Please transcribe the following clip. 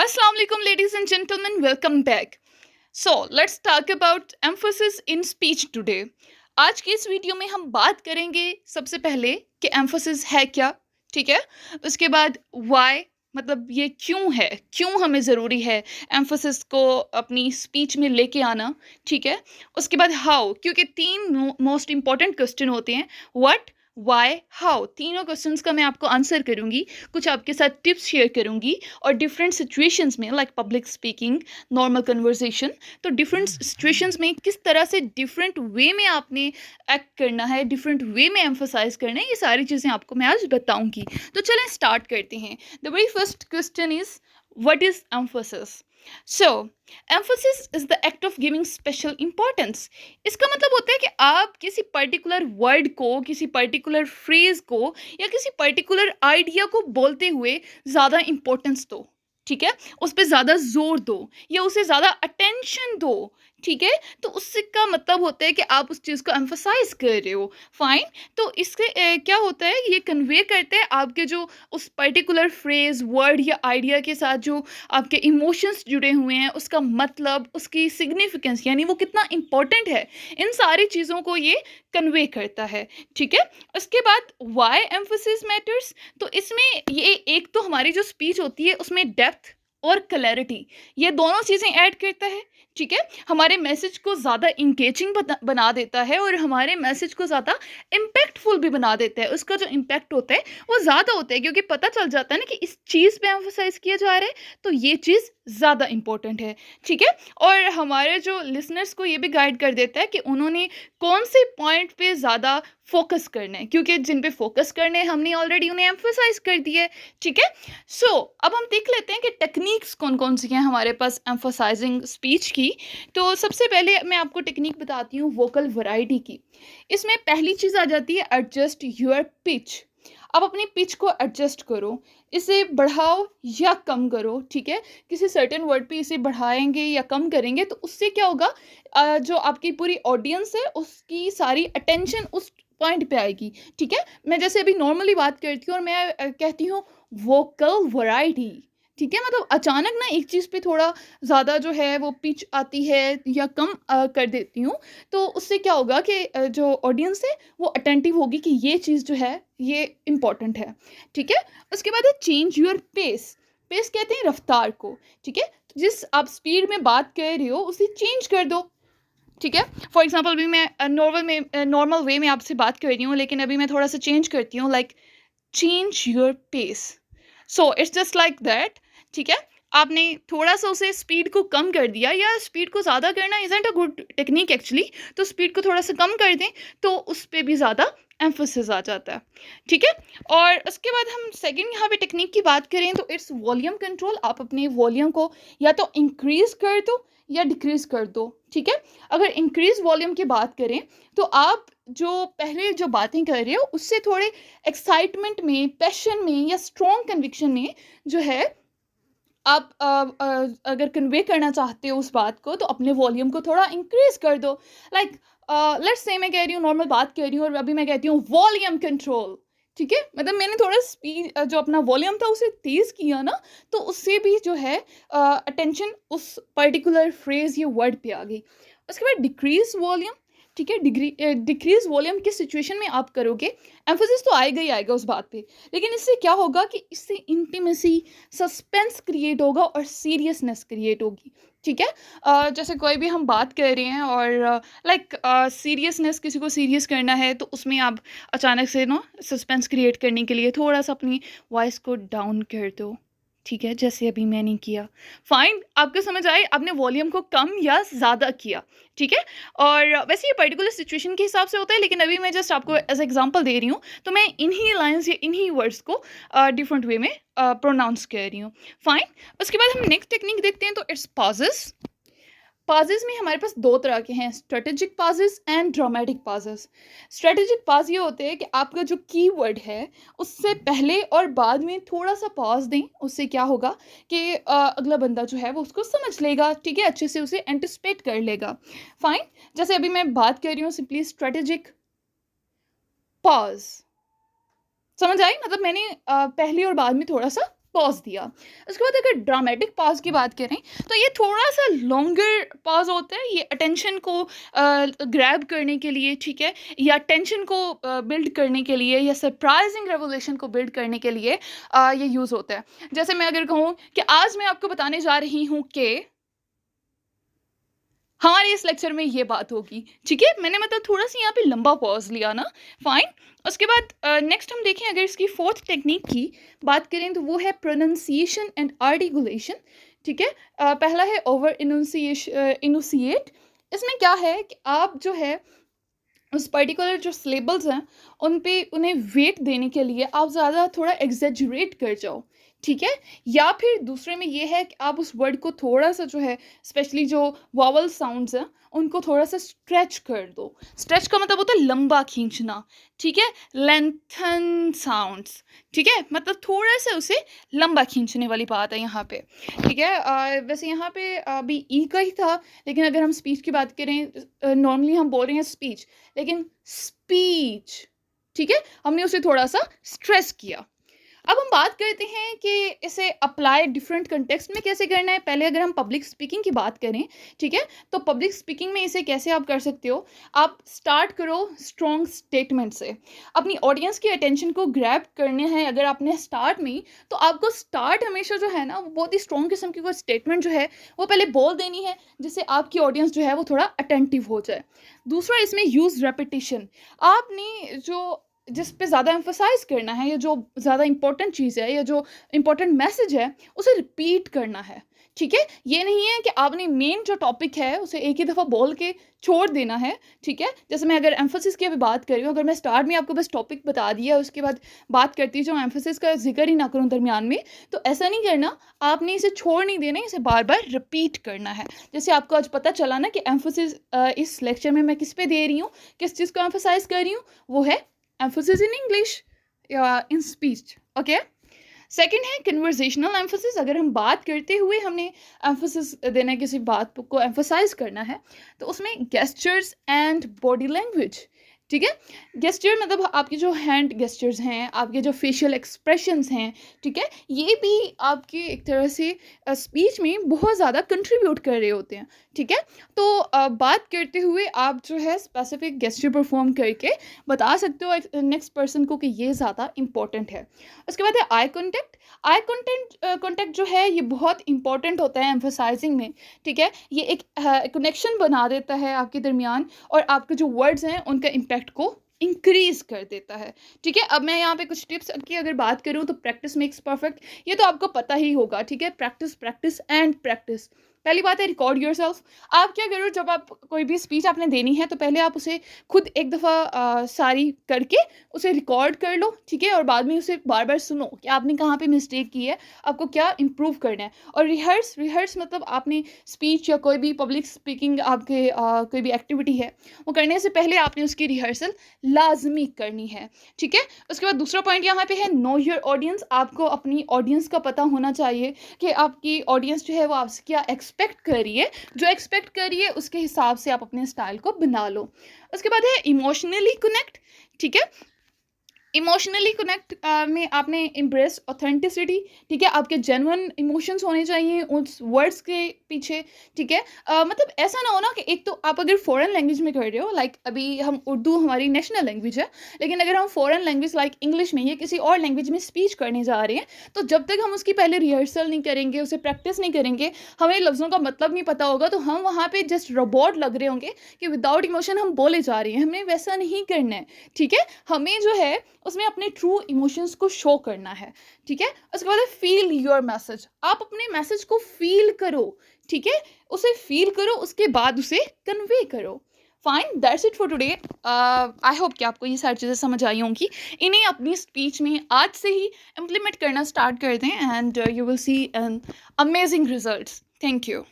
Assalamu alaikum, ladies and gentlemen. Welcome back. So let's talk about emphasis in speech today. आज की इस video में हम बात करेंगे सबसे पहले कि emphasis है क्या, ठीक है। उसके बाद why, मतलब ये क्यों है, क्यों हमें ज़रूरी है emphasis को अपनी स्पीच में लेके आना, ठीक है। उसके बाद how, क्योंकि तीन मोस्ट इंपॉर्टेंट क्वेश्चन होते हैं, what, वाई, हाउ। तीनों क्वेश्चंस का मैं आपको आंसर करूंगी, कुछ आपके साथ टिप्स शेयर करूंगी, और डिफरेंट सिचुएशंस में like public speaking, normal conversation, तो डिफरेंट सिचुएशंस में किस तरह से डिफरेंट वे में आपने एक्ट करना है, डिफरेंट वे में एम्फोसाइज करना है, ये सारी चीज़ें आपको मैं आज बताऊंगी। तो चलें स्टार्ट करते हैं। The very first question is, what is emphasis? So emphasis is the act of giving special importance. इसका मतलब होता है कि आप किसी पर्टिकुलर वर्ड को, किसी पर्टिकुलर फ्रेज को, या किसी पर्टिकुलर आइडिया को बोलते हुए ज़्यादा इंपॉर्टेंस दो, ठीक है। उस पर ज़्यादा जोर दो या उसे ज़्यादा अटेंशन दो, ठीक है। तो उससे का मतलब होता है कि आप उस चीज़ को एम्फोसाइज कर रहे हो। फाइन। तो इससे क्या होता है, ये कन्वे करते हैं आपके जो उस पर्टिकुलर फ्रेज, वर्ड या आइडिया के साथ जो आपके इमोशंस जुड़े हुए हैं, उसका मतलब, उसकी सिग्निफिकेंस, यानी वो कितना इम्पोर्टेंट है, इन सारी चीज़ों को ये कन्वे करता है, ठीक है। उसके बाद वाई एम्फोसिस मैटर्स, तो इसमें ये एक तो हमारी जो स्पीच होती है उसमें डेप्थ और क्लैरिटी, ये दोनों चीज़ें ऐड करता है, ठीक है। हमारे मैसेज को ज़्यादा इंगेजिंग बना देता है और हमारे मैसेज को ज़्यादा इम्पैक्टफुल भी बना देता है। उसका जो इम्पैक्ट होता है वो ज़्यादा होता है, क्योंकि पता चल जाता है ना कि इस चीज़ पे एम्फोसाइज किया जा रहा है, तो ये चीज़ ज़्यादा इम्पोर्टेंट है, ठीक है। और हमारे जो लिसनर्स को ये भी गाइड कर देता है कि उन्होंने कौन से पॉइंट पे ज़्यादा फोकस करना है, क्योंकि जिन पे फोकस करने हैं हमने ऑलरेडी उन्हें एम्फोसाइज कर दिया है, ठीक है। सो अब हम देख लेते हैं कि टेक्निक्स कौन कौन सी हैं हमारे पास एम्फोसाइजिंग स्पीच की। तो सबसे पहले मैं आपको टेक्निक बताती हूँ वोकल वैरायटी की। इसमें पहली चीज़ आ जाती है एडजस्ट योर पिच। आप अपनी पिच को एडजस्ट करो, इसे बढ़ाओ या कम करो, ठीक है। किसी सर्टेन वर्ड पे इसे बढ़ाएंगे या कम करेंगे तो उससे क्या होगा, जो आपकी पूरी ऑडियंस है उसकी सारी अटेंशन उस पॉइंट पे आएगी, ठीक है। मैं जैसे अभी नॉर्मली बात करती हूँ और मैं कहती हूँ वोकल वैरायटी, ठीक है। मतलब अचानक ना एक चीज़ पे थोड़ा ज़्यादा जो है वो पिच आती है या कम कर देती हूँ, तो उससे क्या होगा कि जो ऑडियंस है वो अटेंटिव होगी कि ये चीज़ जो है ये इम्पॉर्टेंट है, ठीक है। उसके बाद है चेंज योर पेस। पेस कहते हैं रफ्तार को, ठीक है। तो जिस आप स्पीड में बात कर रहे हो उसे चेंज कर दो, ठीक है। फॉर एग्जाम्पल अभी मैं नॉर्मल वे में आपसे बात कर रही हूँ, लेकिन अभी मैं थोड़ा सा चेंज करती हूँ, like change your pace. So it's just like that, ठीक है। आपने थोड़ा सा उसे स्पीड को कम कर दिया, या स्पीड को ज़्यादा करना isn't a good technique actually, तो स्पीड को थोड़ा सा कम कर दें तो उस पर भी ज़्यादा एम्फोसिस आ जाता है, ठीक है। और उसके बाद हम सेकंड यहाँ पे टेक्निक की बात करें तो इट्स वॉल्यूम कंट्रोल। आप अपने वॉल्यूम को या तो इंक्रीज कर दो या डिक्रीज कर दो, ठीक है। अगर इंक्रीज वॉल्यूम की बात करें तो आप जो पहले जो बातें कर रहे हो उससे थोड़े एक्साइटमेंट में, पैशन में या स्ट्रॉन्ग कन्विक्शन में जो है आप अगर कन्वे करना चाहते हो उस बात को, तो अपने वॉल्यूम को थोड़ा इंक्रीज कर दो। लाइक लेट्स से मैं कह रही हूँ, नॉर्मल बात कर रही हूँ और अभी मैं कहती हूँ वॉल्यूम कंट्रोल, ठीक है। मतलब मैंने थोड़ा स्पीड जो अपना वॉल्यूम था उसे तेज किया ना, तो उससे भी जो है अटेंशन उस पर्टिकुलर फ्रेज या वर्ड पे आ गई। उसके बाद डिक्रीज वॉल्यूम, ठीक है। डिक्रीज वॉल्यूम किस सिचुएशन में आप करोगे, एम्फोसिस तो आएगा ही आएगा उस बात पे, लेकिन इससे क्या होगा कि इससे इंटीमेसी, सस्पेंस क्रिएट होगा और सीरियसनेस क्रिएट होगी, ठीक है। जैसे कोई भी हम बात कर रहे हैं और लाइक सीरियसनेस, किसी को सीरियस करना है तो उसमें आप अचानक से ना सस्पेंस क्रिएट करने के लिए थोड़ा सा अपनी वॉइस को डाउन कर दो, ठीक है, जैसे अभी मैंने किया। फाइन, आपको समझ आए, आपने वॉल्यूम को कम या ज़्यादा किया, ठीक है। और वैसे ये पर्टिकुलर सिचुएशन के हिसाब से होता है, लेकिन अभी मैं जस्ट आपको एज एग्जांपल दे रही हूँ, तो मैं इन्हीं लाइंस या इन्हीं वर्ड्स को डिफरेंट वे में प्रोनाउंस कर रही हूँ। फाइन। उसके बाद हम नेक्स्ट टेक्निक देखते हैं, तो इट्स पॉजेस। पाजेस में हमारे पास दो तरह के हैं, स्ट्रेटेजिक पाजेस एंड ड्रामेटिक पाजेस। स्ट्रेटेजिक पाज ये होते हैं कि आपका जो कीवर्ड है उससे पहले और बाद में थोड़ा सा पॉज दें, उससे क्या होगा कि अगला बंदा जो है वो उसको समझ लेगा, ठीक है, अच्छे से उसे एंटिसिपेट कर लेगा। फाइन। जैसे अभी मैं बात कर रही हूँ सिंपली स्ट्रेटेजिक पॉज, समझ आई, मतलब मैंने पहले और बाद में थोड़ा सा पॉज दिया। उसके बाद अगर ड्रामेटिक पॉज की बात करें तो ये थोड़ा सा लॉन्गर पॉज होता है, ये अटेंशन को ग्रैब करने के लिए, ठीक है, या टेंशन को बिल्ड करने के लिए, या सरप्राइजिंग रेवोल्यूशन को बिल्ड करने के लिए ये यूज़ होता है। जैसे मैं अगर कहूँ कि आज मैं आपको बताने जा रही हूँ कि हमारे इस लेक्चर में ये बात होगी, ठीक है, मैंने मतलब थोड़ा सा यहाँ पे लंबा पॉज लिया ना, फाइन। उसके बाद नेक्स्ट हम देखें, अगर इसकी फोर्थ टेक्निक की बात करें तो वो है प्रोनाउंसिएशन एंड आर्टिकुलेशन, ठीक है। पहला है ओवर इनुसिएट। इसमें क्या है कि आप जो है उस पर्टिकुलर जो सिलेबल्स हैं उन पे उन्हें वेट देने के लिए आप ज़्यादा थोड़ा एग्जेजरेट कर जाओ, ठीक है। या फिर दूसरे में ये है कि आप उस वर्ड को थोड़ा सा जो है, स्पेशली जो वॉवल साउंड्स हैं उनको थोड़ा सा स्ट्रेच कर दो। स्ट्रेच का मतलब होता है लंबा खींचना, ठीक है, लेंथन साउंड्स, ठीक है, मतलब थोड़ा सा उसे लंबा खींचने वाली बात है यहाँ पे, ठीक है। वैसे यहाँ पे अभी ई का ही था, लेकिन अगर हम स्पीच की बात करें, नॉर्मली हम बोल रहे हैं स्पीच, लेकिन स्पीच, ठीक है, हमने उसे थोड़ा सा स्ट्रेस किया। अब हम बात करते हैं कि इसे अप्लाई डिफरेंट कंटेक्स्ट में कैसे करना है। पहले अगर हम पब्लिक स्पीकिंग की बात करें, ठीक है, तो पब्लिक स्पीकिंग में इसे कैसे आप कर सकते हो। आप स्टार्ट करो स्ट्रॉन्ग स्टेटमेंट से, अपनी ऑडियंस की अटेंशन को ग्रैब करने हैं। अगर आपने स्टार्ट में, तो आपको स्टार्ट हमेशा जो है ना, वो बहुत ही स्ट्रॉन्ग किस्म की कोई स्टेटमेंट जो है वो पहले बोल देनी है, जिससे आपकी ऑडियंस जो है वो थोड़ा अटेंटिव हो जाए। दूसरा, इसमें यूज़ रेपिटेशन। आपने जो जिस पे ज़्यादा एम्फोसाइज करना है, या जो ज़्यादा इंपॉर्टेंट चीज़ है, या जो इंपॉर्टेंट मैसेज है, उसे रिपीट करना है, ठीक है। ये नहीं है कि आपने मेन जो टॉपिक है उसे एक ही दफ़ा बोल के छोड़ देना है, ठीक है। जैसे मैं अगर एम्फोसिस की अभी बात कर रही हूँ, अगर मैं स्टार्ट में आपको बस टॉपिक बता दिया, उसके बाद बात करती जो एम्फोसिस का जिक्र ही ना करूँ दरमियान में, तो ऐसा नहीं करना। आपने इसे छोड़ नहीं देना, इसे बार बार रिपीट करना है। जैसे आपको आज पता चला ना कि एम्फोसिस इस लेक्चर में मैं किस पे दे रही हूँ, किस चीज़ को एम्फोसाइज कर रही हूँ, वो है emphasis in English या in speech, okay। सेकेंड है कन्वर्जेशनल एम्फोसिस। अगर हम बात करते हुए हमने एम्फोसिस देना है, किसी बात को एम्फोसाइज करना है, तो उसमें गेस्चर्स एंड बॉडी लैंग्वेज, ठीक है। गेस्चर मतलब आपके जो हैंड गेस्चर्स हैं, आपके जो फेशियल एक्सप्रेशंस हैं, ठीक है, ये भी आपके एक तरह से स्पीच में बहुत ज़्यादा कंट्रीब्यूट कर रहे होते हैं, ठीक है। तो बात करते हुए आप जो है स्पेसिफिक गेस्चर परफॉर्म करके बता सकते हो नेक्स्ट पर्सन को कि ये ज़्यादा इंपॉर्टेंट है। उसके बाद है आई कॉन्टेक्ट। आई कॉन्टेक्ट जो है ये बहुत इंपॉर्टेंट होता है एम्फोसाइजिंग में, ठीक है। ये एक कनेक्शन बना देता है आपके दरमियान, और आपके जो वर्ड्स हैं उनका इम्पैक्ट को इंक्रीज कर देता है, ठीक है। अब मैं यहाँ पे कुछ टिप्स की अगर बात करूँ तो प्रैक्टिस मेक्स परफेक्ट, ये तो आपको पता ही होगा, ठीक है। Practice practice and practice. पहली बात है रिकॉर्ड योरसेल्फ। आप क्या करो, जब आप कोई भी स्पीच आपने देनी है तो पहले आप उसे खुद एक दफ़ा सारी करके उसे रिकॉर्ड कर लो, ठीक है, और बाद में उसे बार बार सुनो कि आपने कहाँ पे मिस्टेक की है, आपको क्या इम्प्रूव करना है। और रिहर्स मतलब आपने स्पीच या कोई भी पब्लिक स्पीकिंग आपके कोई भी एक्टिविटी है वो करने से पहले आपने उसकी रिहर्सल लाजमी करनी है, ठीक है। उसके बाद दूसरा पॉइंट यहाँ पे है नो योर ऑडियंस। आपको अपनी ऑडियंस का पता होना चाहिए कि आपकी ऑडियंस जो है वो आपसे क्या एक्सपेक्ट कर रही है। जो एक्सपेक्ट कर रही है उसके हिसाब से आप अपने स्टाइल को बना लो। उसके बाद है इमोशनली कनेक्ट, ठीक है। इमोशनली कनेक्ट में आपने एम्ब्रेस ऑथेंटिसिटी, ठीक है, आपके जेन्युइन इमोशंस होने चाहिए उस वर्ड्स के पीछे, ठीक है। मतलब ऐसा ना हो ना कि एक तो आप अगर फॉरेन लैंग्वेज में कर रहे हो, लाइक अभी हम उर्दू हमारी नेशनल लैंग्वेज है, लेकिन अगर हम फॉरेन लैंग्वेज लाइक इंग्लिश में या किसी और लैंग्वेज में स्पीच करने जा रहे हैं, तो जब तक हम उसकी पहले रिहर्सल नहीं करेंगे, उसे प्रैक्टिस नहीं करेंगे, हमें लफ्ज़ों का मतलब नहीं पता होगा, तो हम वहाँ पर जस्ट रोबोट लग रहे होंगे कि विदाउट इमोशन हम बोले जा रहे हैं। हमें वैसा नहीं करना है, ठीक है। हमें जो है उसमें अपने ट्रू इमोशंस को शो करना है, ठीक है। उसके बाद फील योर मैसेज। आप अपने मैसेज को फील करो, ठीक है, उसे फील करो, उसके बाद उसे कन्वे करो। Fine, that's it for today. I hope कि आपको ये सारी चीज़ें समझ आई होंगी। इन्हें अपनी स्पीच में आज से ही इम्प्लीमेंट करना स्टार्ट कर दें, and you will see an amazing results. Thank you.